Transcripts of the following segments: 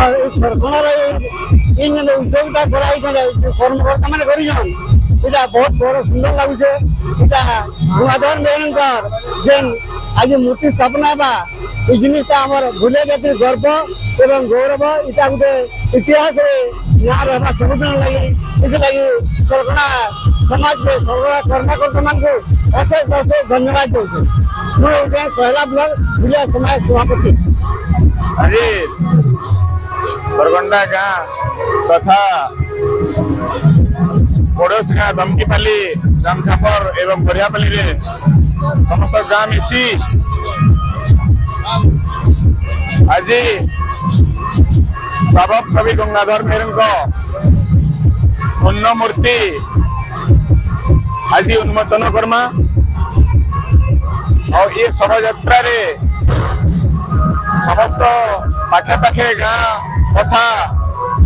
सरकार इन उपयोगिता कराई कर्मकर्ता मैंने कर बहुत बड़ सुंदर लगुचे गंगाधर मेहर जेन आज मूर्ति स्थापना ये जिनटा आम भूले जाती गर्व एवं गौरव इटा गोटे इतिहास यहाँ रहा सबुदिन लगे लगी सरकार समाज के सरकार कर्मकर्ता मान अशेष अशेष धन्यवाद दूसरे मुझे सहला ब्लॉक बुलिया समाज सभापति आज सरगंडा गाँ तथा पड़ोस गाँ दमकीपाली जामछापर एवं बरियापाली रे समस्त गाँ मिसी आज सवक कवि गंगाधर मेहर पुण्य मूर्ति आज उन्मोचन करमा और ये शोभायात्रा रे समस्त पाखे पाखे गाँ तथा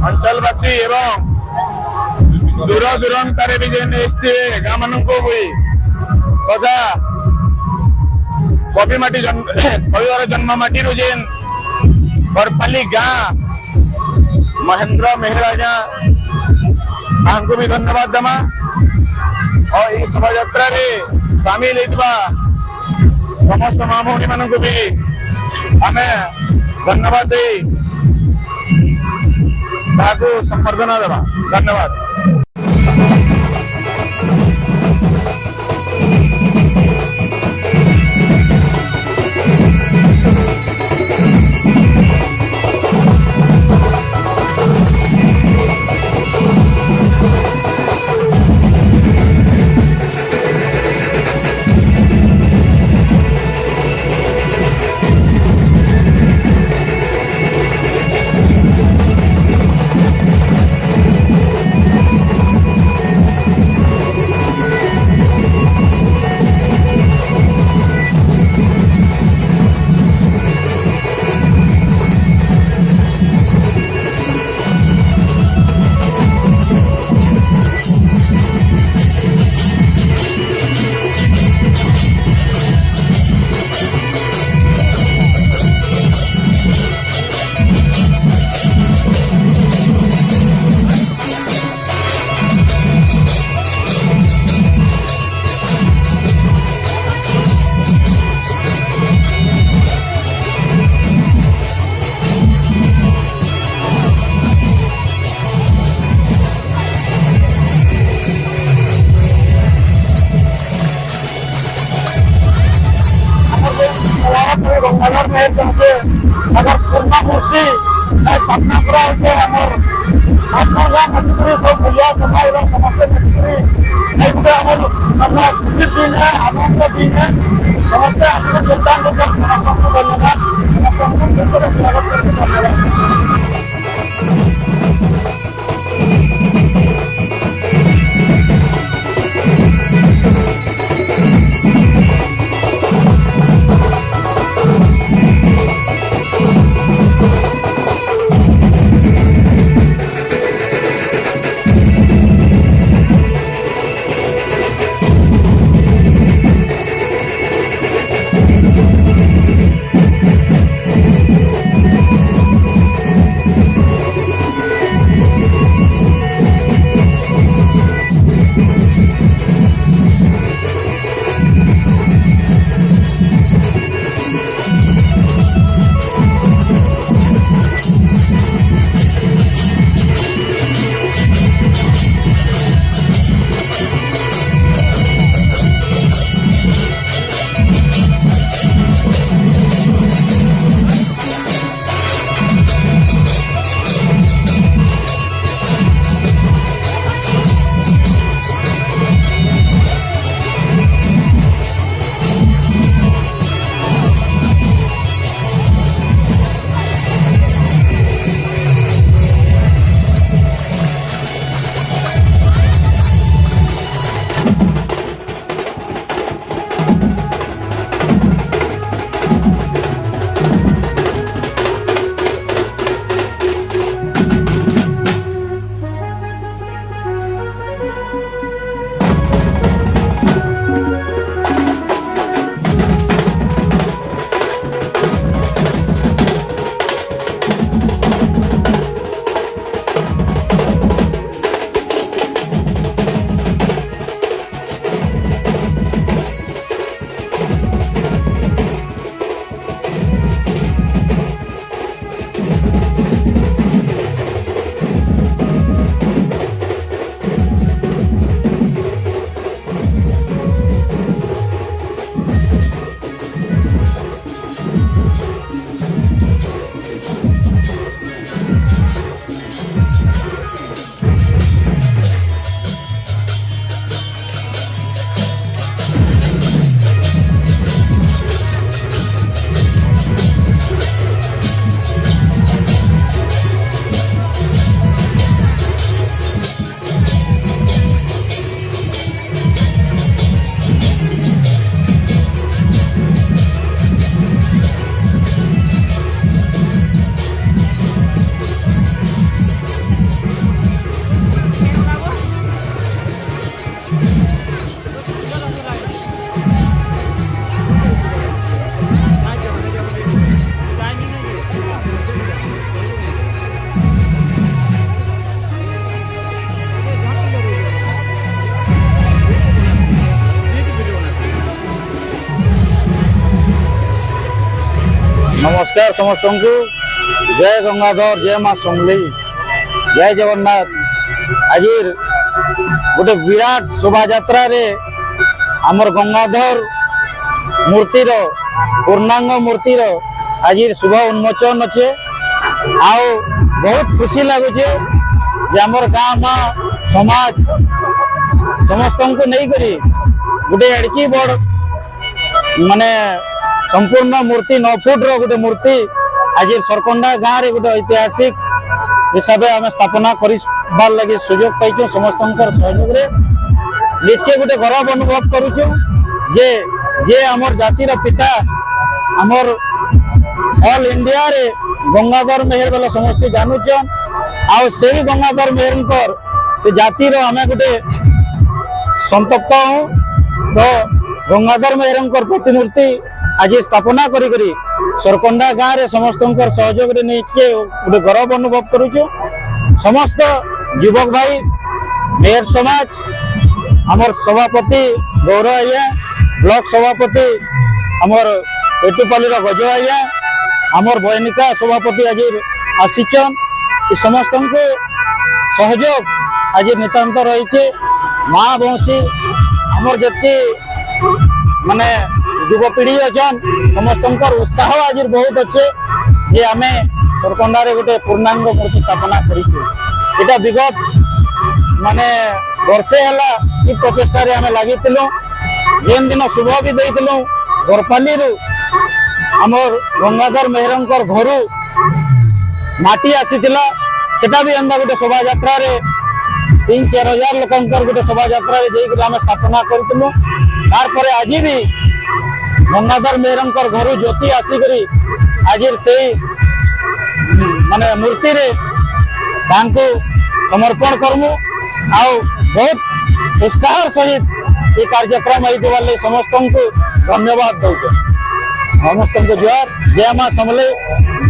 अंचलवासी एवं दूर दूरांतर भी जेन गाँ मान तथा कविवार जन्म माटी जेन बरपाली गाँ महेंद्र मेहरा को भी धन्यवाद दमा और ये शोभा यात्रा रे शामिल होता समस्त माँ भौणी मान को भी आम धन्यवाद दे संबर्धना देवा धन्यवाद। गंगाधर मेहर अगर पूर्णा मूर्ति स्थापना करा सब बुलिया समाज समस्त खुशी दिन है आनंद दिन है समस्त आशीर्वाद योगदान समस्त धन्यवाद स्वागत करके धन्यवाद। नमस्कार समस्त को जय गंगाधर जय माँ समली जय जगन्नाथ। आज गोटे विराट शोभा यात्रा रे आमर गंगाधर मूर्तिर पूर्णांग मूर्तिर आज शुभ उन्मोचन अच्छे। आओ बहुत खुशी लगुचे जे आमर गाँ माँ समाज समस्त को नहीं करी गोटे एड़की बड़ माने संपूर्ण मूर्ति 9 फुट रो गोटे मूर्ति आज सरकंडा गाँव रे गोटे ऐतिहासिक हिसाब से आम स्थापना कर लगे सुजोग पाई समस्त सहयोग रे निजके गोटे गौरव अनुभव करुचु जे जे आमर जातिर पिता आमर ऑल इंडिया रे गंगाधर मेहर बोले समस्त जानूचन। आउ से भी गंगाधर मेहर से जातिर आम गोटे संतप्त हूँ तो गंगाधर मेहर प्रतिमूर्ति आज स्थापना करी सरकंडा गाँव रे समस्त सहयोग रे निजके गोटे गौरव अनुभव करुचु। समस्त युवक भाई मेयर समाज आमर सभापति गौरव आज्ञा ब्लॉक सभापति आमर एटुपाली गज आज्ञा आमर बयनिका सभापति आज आसीचन समस्त को सहयोग आज नितांत रही माँ बंशी आमर जति माने युवपीढ़ी अच्छन समस्त उत्साह आज बहुत अच्छे जे आम सरकंडा गोटे पूर्णांग मूर्ति स्थापना कर विगत माने वर्षे है प्रचेषा आम लगी जेन दिन शुभ भी देलु बरपाली आमर गंगाधर मेहर घर माटी आसीला सेटा भी एंदा गोटे शोभा यात्रा 3-4 हजार लोक गोटे शोभा यात्रा आम स्थापना करूँ। तार आज भी गंगाधर मेहर घर ज्योति आसिक आज से माने मूर्ति रे समर्पण करमु। आउ बहुत उत्साह सहित ये कार्यक्रम होने समस्त को धन्यवाद दौर समस्त को जुआर जय माँ समले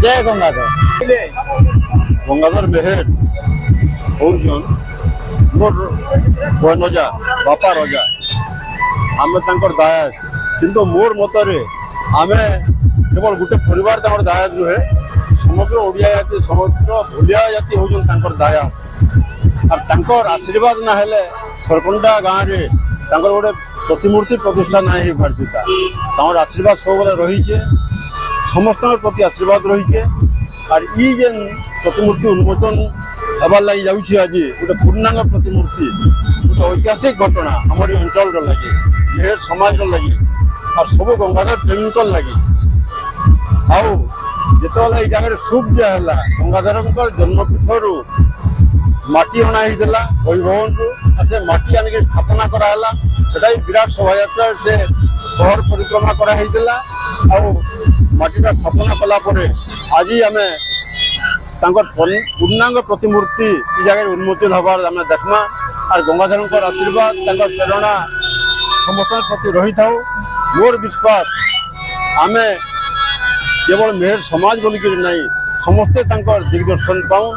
जय गंगाधर। गंगाधर मेहर हूँ मोर बहन रजा बापा रजा आम दायक किंतु मोर मतरे आम केवल गोटे परिवार दायक नुहे समग्र ओडिया जाति समग्र भूलिया जाति हूँ दायक और आशीर्वाद ना हेले सरकंडा गाँव में गोटे प्रतिमूर्ति प्रतिष्ठा ना हो पार्था आशीर्वाद सब रही समस्त प्रति आशीर्वाद रही और ये जेन प्रतिमूर्ति उन्मोचन हबार लगी जाऊँगी आज गोटे पूर्णांग प्रतिमूर्ति गोटे ऐतिहासिक घटना आम अंचल लगे मेहर समाज लगे और सब गंगाधर प्रेमी लगे आउ जिते जगह शुभ दिहला गंगाधर जन्मपीठ माटी अणा वैभवन को से माटी आनिक स्थापना कराला से विराट शोभा यात्रा से शहर परिक्रमा कराला माटीटा स्थापना कलापर आज आम पूर्णांग प्रतिमूर्ति जगह उन्मोचन हबार आम देखमा और गंगाधर आशीर्वाद प्रेरणा समस्त प्रति रही था। मोर विश्वास आम केवल मेहर समाज बोलिक नहीं समस्ते दिग्दर्शन पाऊँ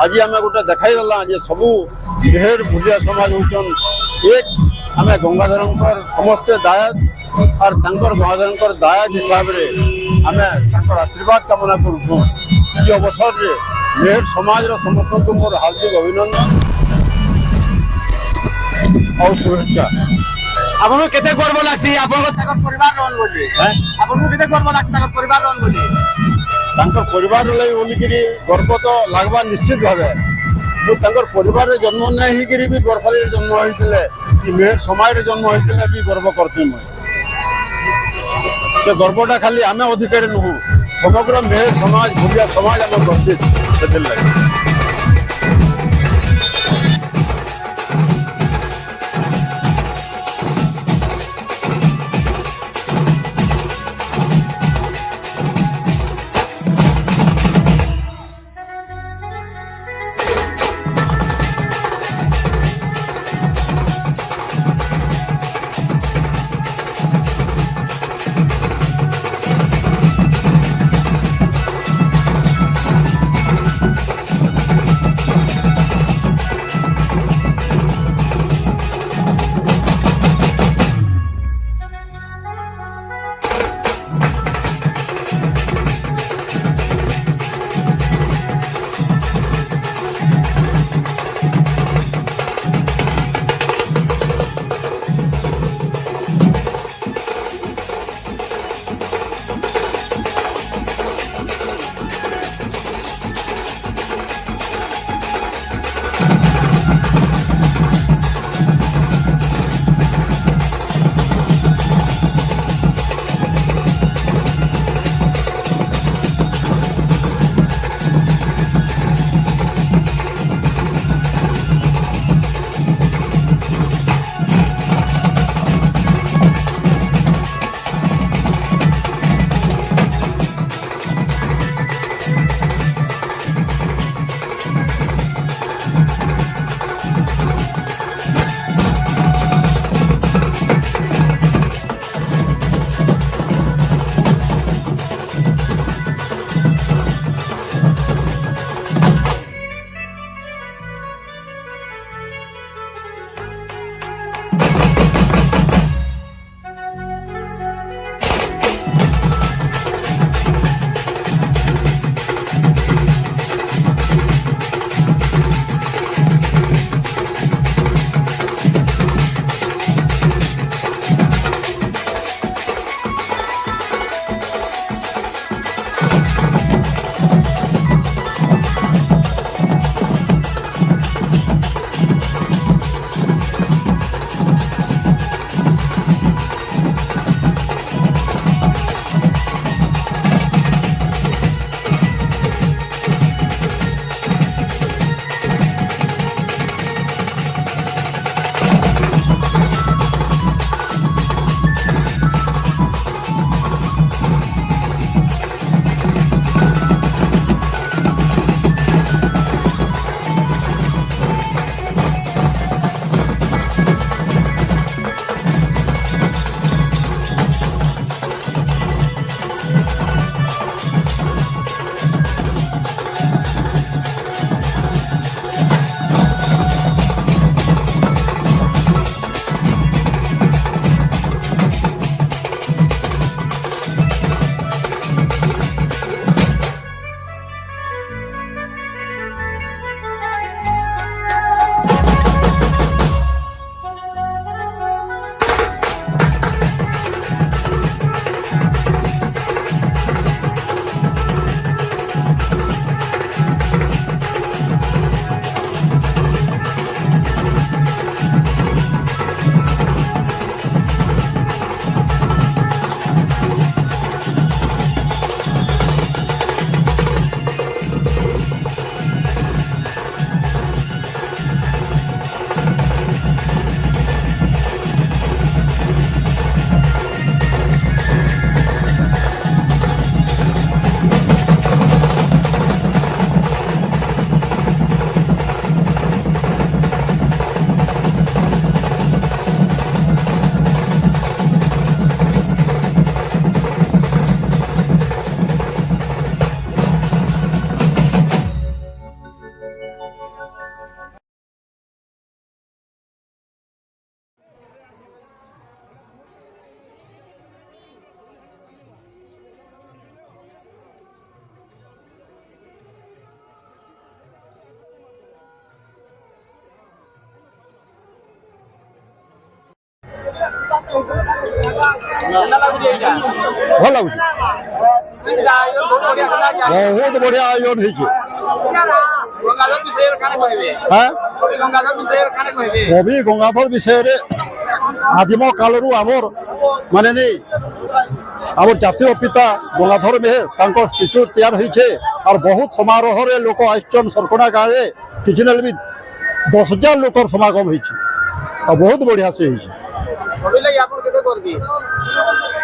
आज आम गोटे देखाई देला जे सबू मेहर भूलिया समाज होचन एक आम गंगाधर समस्ते दायक और गंगाधर दायक हिसाब से आम आशीर्वाद कामना करूँ। ये अवसर में मेहर समाज समस्त को मोर हार्दिक अभिनंदन और शुभेच्छा। आपको केते गर्व लागसी आपन परिवार रहन बोली आपन केते गर्व लागता परिवार रहन बोली परिवार लगे बोलिकी गर्व तो लगवा निश्चित भाव तो परिवार जन्म नहीं भी बरपाली जन्म होते मेहर समाज जन्म होते भी गर्व करती मुझे से गर्वटा खाली आम अधिकारी नुह समग्र मेहर समाज भूलिया समाज आम गर्वित से ଭଲ ଲାଗୁଛି ବହୁତ ବଢିଆ ଆୟୋଜନ ହେଇଛି କବି ଗଙ୍ଗାଧର ବିଷୟରେ ଆଦିମ କାଳରୁ ଆମର ମାନେ ନେଇ ଆମର ଜାତିର ପିତା ଗଙ୍ଗାଧର ମେହେର ତାଙ୍କ ଷ୍ଟାଚ୍ୟୁ ତିଆରି ହେଇଛେ আর ବହୁତ ସମାରୋହରେ ଲୋକ ଆସିଛନ୍ ସରକଣା ଗାଁରେ କିଛି ନେଲେ ବି 10,000 ଲୋକର ସମାଗମ ହେଇଛି ଆଉ ବହୁତ ବଢିଆ ସେ ହେଇଛି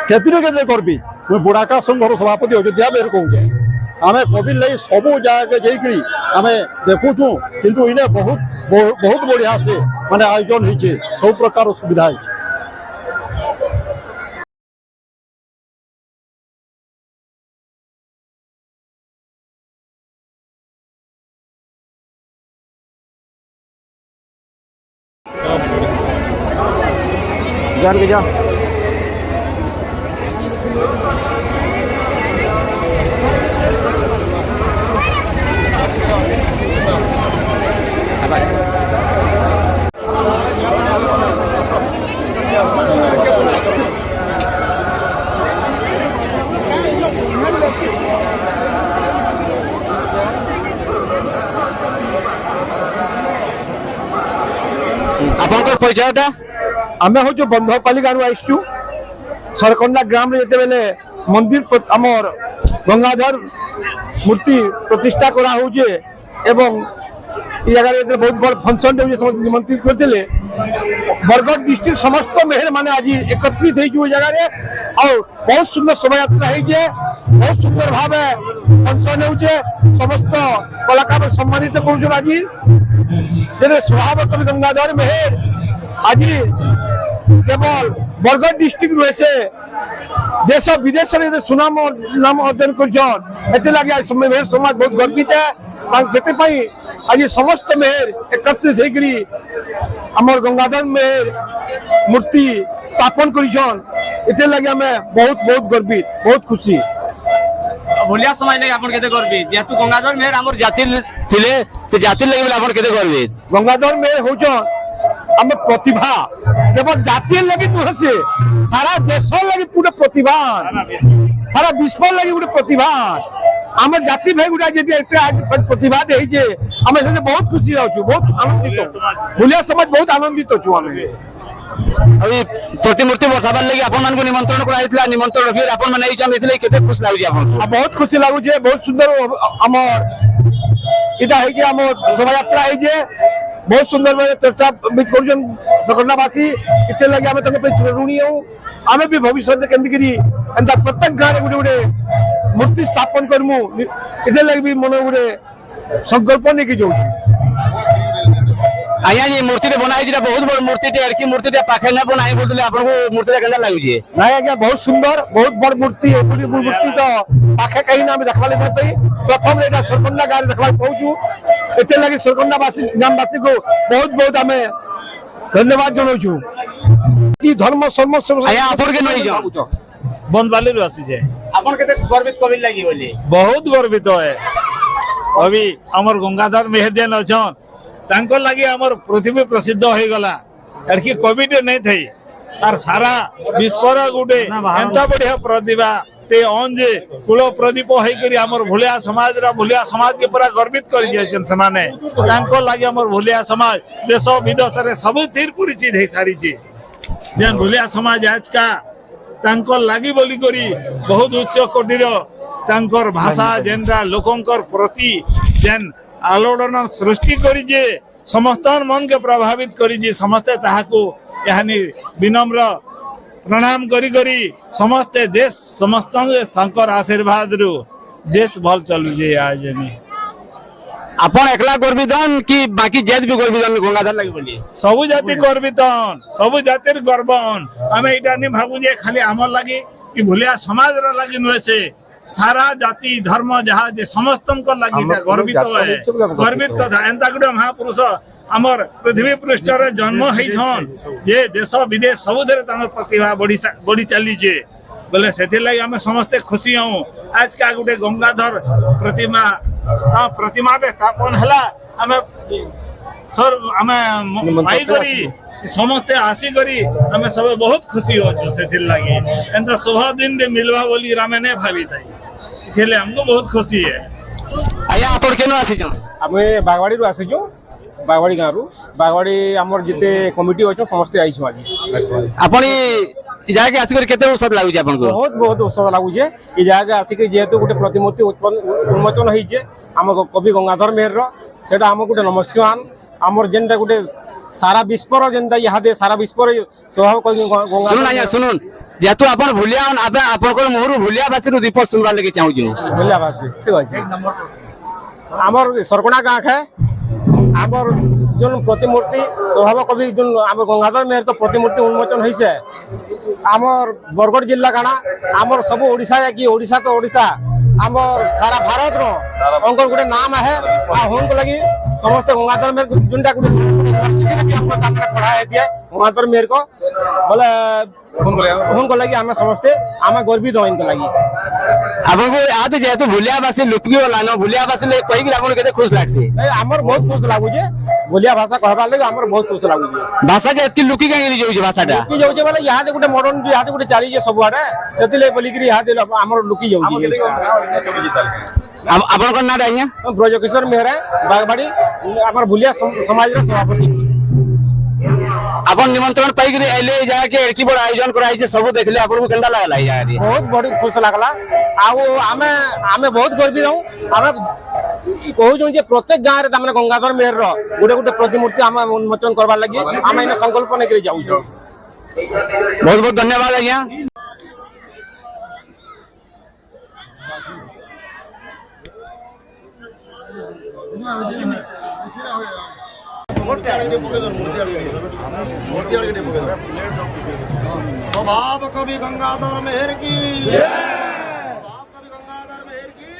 କେତେ করবি মুই বুড়াকা সংঘর সভাপতি অযোধ্যা বের কହୁଛେ ଆମେ କବି ଲାଗି ସବୁ ଜାଗାକେ ଯାଇକରି ଆମେ ଦେଖୁଛୁ କିନ୍ତୁ ଇନେ ବହୁତ ବହୁତ ବଢିଆ ସେ ମାନେ ଆୟୋଜନ ହେଇଛେ ସବୁ ପ୍ରକାର ସୁବିଧା ହେଇଛି जान के जा आपनकर परिचयटा आमे हूँ बंधपाली गाँव आसचु सरकंडा ग्राम रे जेतेबेले मंदिर आमर गंगाधर मूर्ति प्रतिष्ठा करा होचे एवं ई जगह रे बहुत बड़ फंक्शन निमंत्रित करते बरगढ़ डिस्ट्रिक्ट समस्त मेहर माने आज एकत्रित हो जगह रे और बहुत सुंदर शोभा यात्रा है बहुत सुंदर भाव फंक्शन होचे समस्त कलाकार सम्मानित कर आज सभापति गंगाधर मेहर आज केवल बरगढ़ डिस्ट्रिक्ट रहे देश विदेश में सुनाम नाम अर्जन कर मेहर समाज बहुत गर्वित है आज समस्त मेहर एकत्रित होकर गंगाधर मेहर मूर्ति स्थापन कर बहुत बहुत गर्वित बहुत खुशी भलिया समय लगे आपन केते करबी जेतु गंगाधर मेहर हमर जाति थिले से जाति लगे बोले आपन केते करबी गंगाधर मेहर होचो हम प्रतिभा केवल जाति लगी नुह से सारा देश लगी पूरे प्रतिभान सारा विश्व लगी पूरे प्रतिभान आम जाति भाई गुटा जे प्रतिभा दे जे हमें से बहुत खुशी रहछु बहुत आनंदित भलिया समाज बहुत आनंदित छु हमें अभी प्रतिमूर्ति बसाबार लगी आपन मान को निमंत्रण कराइतला निमंत्रण रखि आपन माने एइजा मिथिले केते खुश लागु आपन बहुत खुशी लागु जे बहुत सुंदर हमर इटा है कि हम शोभा यात्रा है जे बहुत सुंदर भाव चर्चा मित करजन सरकंडावासी इते लगे हमें तके पे ऋणी हूं आमे भी भविष्य केंद्र करी अंदा प्रत्येक गारे गुडे गुडे मूर्ति स्थापन करमु इते लगे भी मन गुडे संकल्प ने की जो आया ये मूर्ति बनाई जे बहुत बड़ मूर्ति टे की मूर्ति टे पाखे ना बनाई बोलले आपन को मूर्ति टे केना लागु जे नहीं आज्ञा बहुत सुंदर बहुत बड़ मूर्ति है पूरी मूर्ति तो पाखे कहीं ना देखबा ले पई प्रथम एटा सरकंडा गारे देखबा पहुचू एते लगे सरकंडावासी ग्रामवासी को बहुत बहुत हमें धन्यवाद जनाउछु की धर्म सर्व आया आपन के नहीं जाऊ बंधवाली रो आसी जे आपन केते गर्वित कवि लागी बोली बहुत गर्वित है अभी हमर गंगाधर मेहर जेन अछन तांको लागि हमर पृथ्वी प्रसिद्ध हो गला एडकी कोविड नहीं थई तार सारा विश्वर गुटे एंता बढ़िया प्रतिभा ते जे कुल प्रदीप होई करी हमर भुलिया समाज के पूरा गर्वित करि जेसन समाने तांको लागि हमर भुलिया समाज देश विदेश रे सब तीर पूरी चीज है सारी चीज जेन भुलिया समाज आज का तांको लागि बोली करी बहुत उच्च कोटिर तांकर भाषा जेनरा लोकंकर प्रति जेन आलोड़न सृष्टि करी जे समस्त मन के प्रभावित करी जे समस्त ताहाको यानी विनम्र प्रणाम करी करी समस्त देश समस्त शंकर आशीर्वाद रु देश भल चलु जे आज ने आपन एकला गर्वितन कि बाकी जात भी गर्वितन गंगाधर लागि बोली सब जाति गर्वितन सब जातिर गर्वन हमें इटा नहीं भाबु जे खाली हमर लागि कि भुलिया समाज रा लागि नय से सारा जाति धर्म जहाँ जे समस्तन को लगी गर्वित है गर्वित कथा एंता गुडे महापुरुष हमर पृथ्वी पृष्ठ रे जन्म है छन जे देश विदेश सब धरे तांगर प्रतिभा बढ़ी चली जे बोले सेति लागि हम समस्त खुशी हूं आज का गुडे गंगाधर प्रतिमा के स्थापन हला हमें सर हमें माई करी समस्ते आसिकरी आमे सब बहुत खुशी होचु से लगी एंता शुभ दिन रे मिलवा बोली आमे ने भावी थाई इथले हमको बहुत खुशी है। आया आपण केनो आसी छ आमे बागवाड़ी रु आसीजु बागवाड़ी गाँव रु बागवाड़ी आमर जिते कमिटी अच्छे समस्ते आईछु आज आपण ई जाके आसी कर केते औषध लागु छ आपण को बहुत बहुत औषध लागु छे ई जाके आसी के जेहेतु गोटे प्रतिमूर्ति उन्मोचन होई छे आम कवि गंगाधर मेहर रो सेटा आम गोटे नमस्यमान आमर जेनटा गोटे सारा विश्वर जेनटा इहादे सारा विश्वर स्वभाव कवि सुन गंगाधर आया सुनुन जेतु आपण भुलिया आपे आपण को मोहरु भुलिया बासी रु दीप सुनवा लगे चाहू छु भुलियाबासी ठीक अछि आमर सरकणा गाँव है आमर जो प्रतिमूर्ति स्वभाव कवि जो आम गंगाधर मेहर तो प्रतिमूर्ति उन्मोचन होइसे आमर बरगढ़ जिला काना आमर सब ओडिशा या कि ओडिशा तो ओडिशा आमर सारा भारत रो अंकर गोटे नाम है आ होन को लगी समस्त गंगाधर मेहर जुनटा गुटे यूनिवर्सिटी रे भी हमको तामने पढ़ाए दिए गंगाधर मेहर को बोले होन को लगी आमे समस्ते आमे गर्वित हो इनको लगी आपण को याद जेतु भुलिया बासी लुपकी वाला न भुलिया बासी ले कहि कि आपण केते खुश लागसी ए हमर बहुत खुश लागु जे बोलिया भाषा कहबा लगे हमर बहुत खुश लागु जे भाषा के एतकी लुकी के जाउ छ भाषाटा लुकी जाउ जे बोले यहाँ दे गुटे मॉडर्न यहाँ दे गुटे चाली जे सब आडे सेतिले बोली कि यहाँ दे हमर लुकी जाउ जे आपण को नाम आइया ब्रजकिशोर मेहरा बागबाड़ी हमर भुलिया समाज रे सभापति आपण निमंत्रण पाई कि आइले जाके एकी बड़ आयोजन कराई छ सब देखले आपण को केंदा लागला या रे बहुत बड़ी खुश लागला आउ आमे बहुत गर्वित हूं आमे कहू जो जे प्रत्येक गांव रे तमने गंगाधर मेहर रो गुटे गुटे प्रतिमूर्ति आमे उन्मोचन करबा लागि आमे इन संकल्प ने करी जाऊ छ बहुत बहुत धन्यवाद आइया स्वभाव कवि गंगाधर मेहर की स्वभाव कवि गंगाधर मेहर की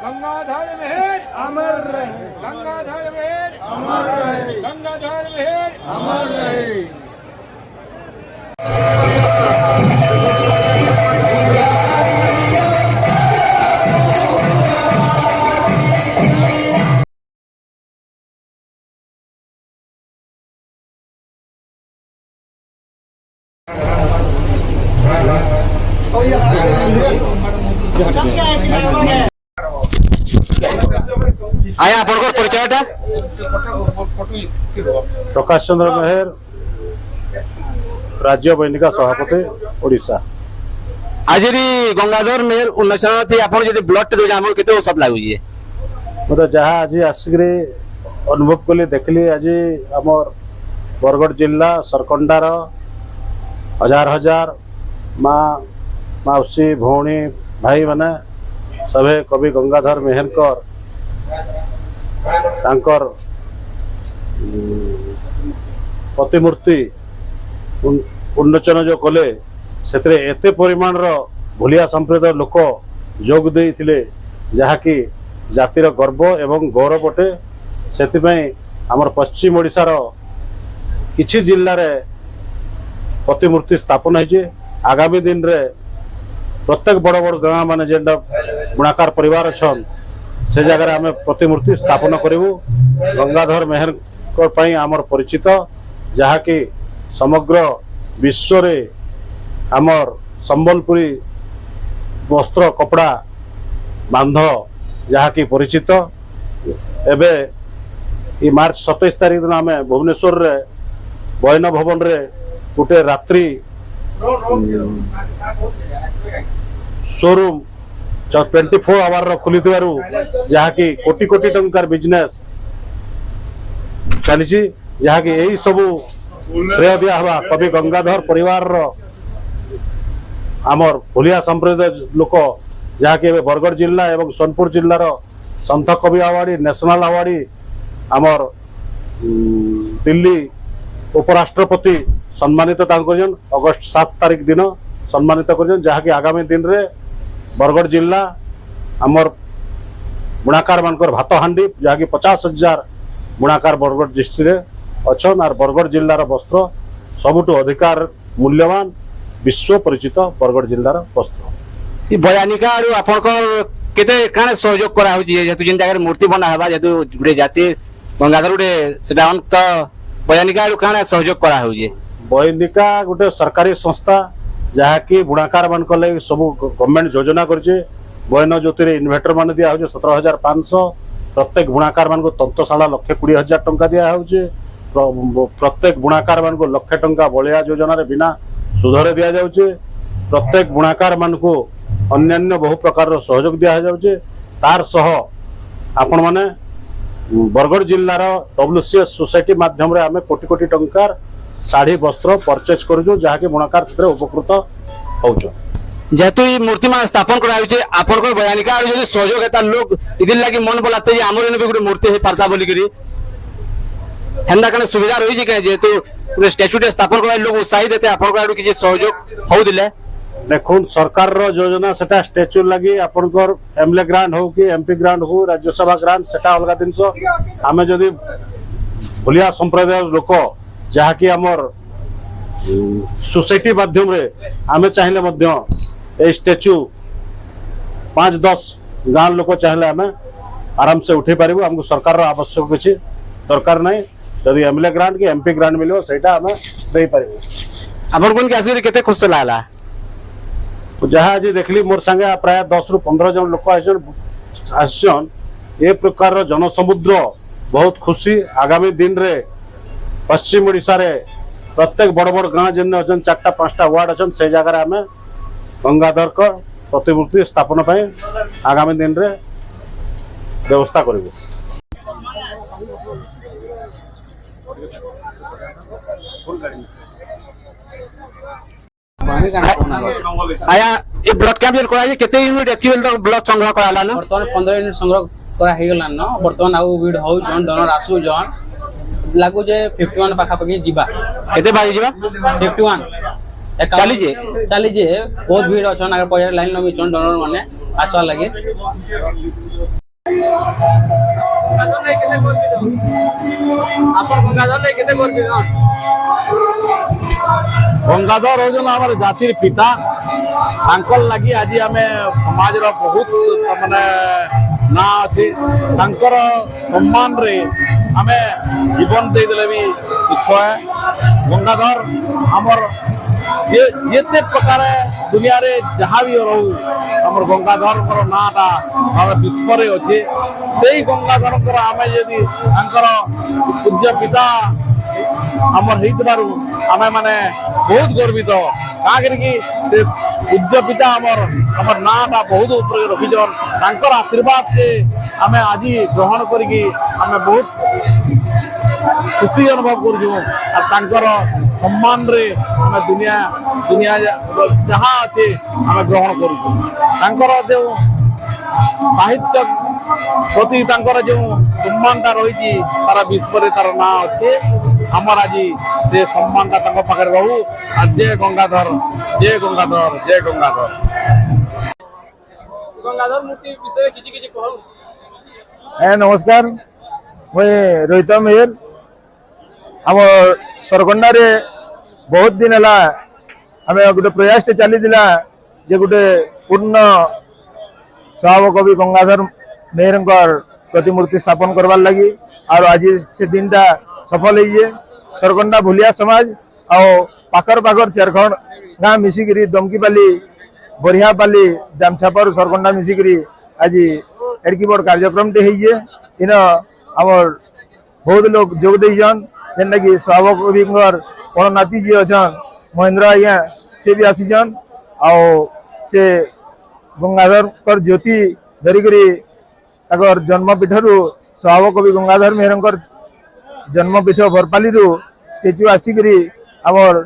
गंगाधर मेहर अमर रहे गंगाधर मेहर अमर रहे गंगाधर मेहर अमर रहे आया आपण को परिचयटा प्रकाश चंद्र मेहर राज्य बैनिका सभापति ओडिशा आजरी गंगाधर मेहर उन्नचन थी आपण जदी ब्लड दे हमर केते औषध लागु जे मते जहाँ आज आसिक अनुभव कली देखली आज आमर बरगढ़ जिला सरकंडार हजार हजार माँ मौसी भौणी भाई माने सभे कवि गंगाधर मेहरकर तांकर प्रतिमूर्ति उन्मोचन जो कले से एते परिमाण भुलिया संप्रदाय लोक जोग देइथिले जहाँकि जातिर गर्व एवं गौरव अटे से आमर पश्चिम ओडिशार किछि जिल्ला रे प्रतिमूर्ति स्थापन है आगामी दिन रे प्रत्येक बड़ बड़ गाँ मान जेनटा बुणाकार परिवार अच्छन से जगह आम प्रतिमूर्ति स्थापन करूँ गंगाधर मेहर पई आमर परिचित जहाँकि समग्र विश्व रे आमर संबलपुरी वस्त्र कपड़ा बांध जहाँकि परिचित एबे ई मार्च 27 तारीख दिन आम भुवनेश्वर रे बयन भवन रे गोटे रात्रि शोरूम 24 आवर खोली जहाँकि कोटी कोटी टंकार बिजनेस चली जहाँकि यही सब श्रेय दिया हवा कवि गंगाधर परिवार आमर भुलिया संप्रदाय लोक जहाँकि बरगढ़ जिला एवं सोनपुर जिलार संत कवि अवार्ड नेशनल अवार्ड आमर दिल्ली उपराष्ट्रपति सम्मानित अगस्ट 7 तारीख दिन सम्मानित कर जहाँकि आगामी दिन रे बरगढ़ जिला आमर बुणाकार मानकर भात हांडी जहाँकि 50,000 बुणाकार Bargarh district Acchan are Bargarh जिलार वस्त्र सबुठु अधिकार मूल्यवान विश्व परिचित बरगढ़ जिलार वस्त्र बयानिका आपण केते काने सहयोग करा होची जेतु जिन जगह मूर्ति बना हवा जेतु गुरे जाति गंगाधर गोटे सेटा तो बयानिका आड़ू काଣା सहयोग करा होजे बयनिका गोटे सरकारी संस्था जहाँकि बुणाकार मान सब गवर्नमेंट योजना करछे बयन ज्योति इन्वर्टर मान दिया हो 17,500 प्रत्येक बुणाकार मान को तंत्रशाला 1,20,000 टंका दिया होचे प्रत्येक बुणाकार मान को 1,00,000 टंका बलिया योजना रे बिना सुधरे दिया जाउचे प्रत्येक बुणाकार मान को अन्यान्य बहु प्रकार सहयोग दिया जाउचे तार सह आपण माने बरगढ़ जिल्लार WCS सोसाइटी माध्यम रे आमे कोटी कोटी टंकार साड़ी वस्त्र परचेज करूँ जहाँकि बुणाकार क्षेत्र उपकृत होउछो जेहेतु ये मूर्ति मान स्थापन करा होचे आपन को बयानिका आड़ू जदी सहयोग हेता लोग इदिन लागी मन बोलाते जे हमर ने भी गुटे मूर्ति हे पारता बोली करी हेंदा कने सुविधा रही जे के जेहेतु गुटे स्टैच्यू दे स्थापन करा लोग उत्साहित देते आपन को आड़ू किछि सहयोग हो दिले देखुन सरकार रो योजना सेटा स्टैच्यू लगी आपनकर एमएलए ग्रांट हो कि एमपी ग्रांट हो राज्यसभा ग्रांट सेटा अलगा दिनस आमे जदी भलिया संप्रदाय लोक जहाँकि आमर सोसाइटी माध्यम रे आमे चाहिले मध्य ए स्टैच्यू 5-10 गाँव लोक चाहिले आमे आराम से उठे पारिबो हमको सरकार रो आवश्यक किछि दरकार नहीं जदि एमएलए ग्रांट कि एमपी ग्रांट मिलो सेटा आमे देई पारिबो आपन कोन के आसी केते खुश लागला जहाँ आज देखली मोर संगे प्राय 10 ରୁ 15 जन लोक आसन ए प्रकार जनसमुद्र बहुत खुशी आगामी दिन रे पश्चिम ओडिशा रे प्रत्येक बड़ बड़ गाँ जेन अच्छा 4-5टा वार्ड अच्छा से जगह आम गंगाधर को प्रतिमूर्ति स्थापन आगामी दिन रे व्यवस्था करूँ आया ये ब्लड कैंप करा जे केते यूनिट एक्चुअल तो ब्लड संग्रह कराला न वर्तमान 15 यूनिट संग्रह करा हे गेला न वर्तमान आउ बीड हो जन डोनर आसु जन लागु जे 51 पाखा पकी जीवा केते बाजी जीवा 51 चाली जे बहुत भीड़ अछन अगर पयर लाइन लमी चन डोनर माने आसवा लागे गंगाधर हो आम जातिर पिता तांकर लगी आज आम समाज बहुत माने ना अच्छे तांकर सम्मान रे आमे जीवन दे देले भी कुछ है गंगाधर आमर ये प्रकार दुनिया रे जहाँ भी रहू आमर गंगाधर नाटा विश्व रे अच्छे से गंगाधर आम यदि पूज्य पिता आमर आमे माने बहुत गर्वित कि पूज्य पिता आमर नाटा बहुत ऊपर रखीचन तांकर आशीर्वाद के आमे आज ग्रहण करके आमे बहुत खुशी अनुभव कर सम्मान रे आमे दुनिया जहाँ अच्छे आमे ग्रहण कर साहित्य प्रति जो सम्मानटा रही तार विश्व तार ना अच्छे आमर आज से सम्मानटा पाखे रहू जय गंगाधर जय गंगाधर जय गंगाधर गंगाधर मूर्ति विषय किछि कहू नमस्कार मुझे रोहित मेहर आम सरगंडा रे बहुत दिन है आम गोटे प्रयास चली जे गोटे पूर्ण स्वभाव कवि गंगाधर मेहर प्रतिमूर्ति स्थापन करवार लगी और आज से दिन टा सफल है सरगंडा भूलिया समाज आखर पाखर चारखंड गाँ मिसिकी दमकीपाली बरिहापाली जामछापर सरगंडा मिसिकी आज एडकी बड़ कार्यक्रम टे इन आमर बहुत लोग जोग देन जेनटा कि स्वभाव कवि बड़ नाती जी अच्छन महेंद्र आज्ञा से भी आसीचन से गंगाधर ज्योति धरिकी जन्मपीठ स्वभाव कवि गंगाधर मेहर जन्मपीठ बरपाली स्टेच्यू आसिक आमर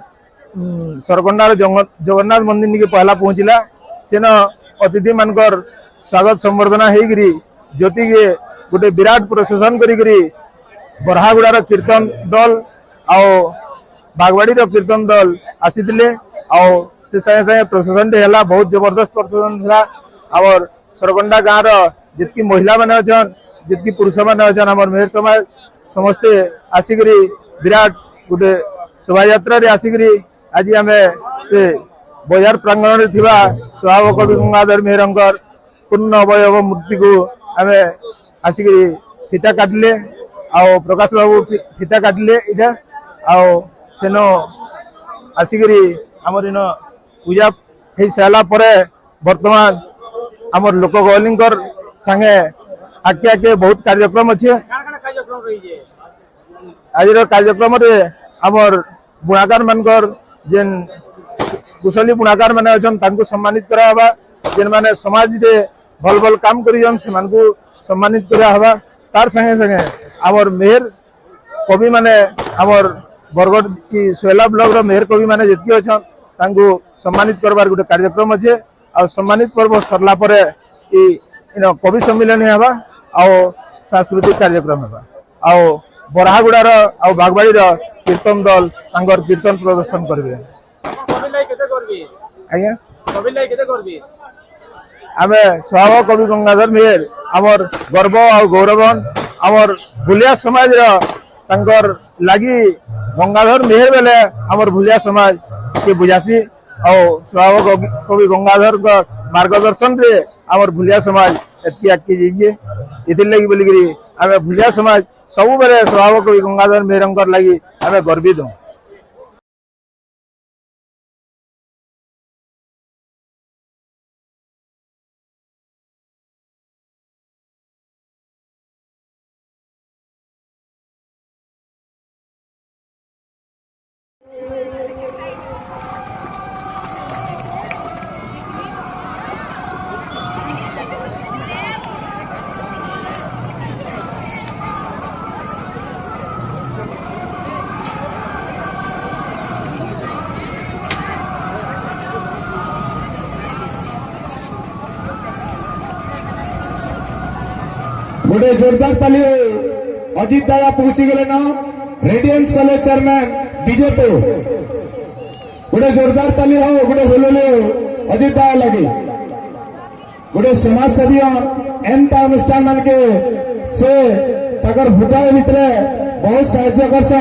सरगंडार जगन्नाथ मंदिर के पहला पहुँचला सेन अतिथि मानकर स्वागत संबर्धना होगी ज्योति के गोटे विराट प्रशेषण करी बरहागुड़ार कीर्तन दल बागवाड़ी कीर्तन दल आसी से सागे सागे प्रशेषण है बहुत जबरदस्त प्रशेषण था आमर सरगंडा गाँव जितकी महिला मैंने अच्छन जितकी पुरुष मैंने अच्छन आमर मेहर समाज समस्ते आसिक विराट गोटे शोभा यात्रा आसिक आज आम से बजार प्रांगण में थिबा स्वभाव कवि गंगाधर मेहर पूर्ण अवयव मूर्ति को आम आसिक फीता काटिले आओ प्रकाश बाबू फीता काटिले इटा आओ सेनो आसिकरी हमर इन पूजा हो सारा पर वर्तमान हमर लोक गलिंकर संगे आके आके बहुत कार्यक्रम अच्छे आज कार्यक्रम रे हमर बुणाकार मानकर जेन कुशली बुणाकार माने अछन तांको सम्मानित करा हवा जेन माने समाज रे भल भल काम करियन से मानकु सम्मानित करा हवा तार संगे संगे हमर मेहर कवि माने हमर बरगढ़ की सोयला ब्लॉक रो मेहर कवि माने जेति अछन तांको सम्मानित करबार गुटे कार्यक्रम अच्छे आ सम्मानित पर्व सरला परे ई इन कवि सम्मेलन हवा आ सांस्कृतिक कार्यक्रम हवा आ बराहागुड़ार आ बागबाड़ी कीर्तन दल तांकर कीर्तन प्रदर्शन करबे आज्ञा आमे स्वभाव कवि गंगाधर मेहर हमर गर्व और गौरवन हमर भुलिया समाज तांकर लागी गंगाधर मेहर बेले हमर भुलिया समाज के बुझासी और स्वभाव कवि गंगाधर का मार्गदर्शन रे हमर भुलिया समाज एतकी आगे जाइए इथिर लगी बोलिकी आमे भुलिया समाज सबु बेले स्वभाव कवि गंगाधर मेहरंकर लगी आमे गर्वित हूँ। गोटे जोरदार ताली अजित दादा पहुंची गले ना रेडियंस कॉलेज चेयरमैन बीजेपी गोटे जोरदार ताली हो गोटे बोले अजित दादा लगे गोटे समाज सेवी एमता अनुष्ठान मान के से तकर भूताय भितरे बहुत साहाय्य करसा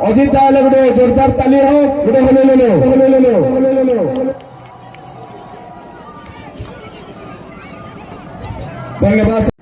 अजित दादा गोटे जोरदार ताली हो गोटे बोले धन्यवाद।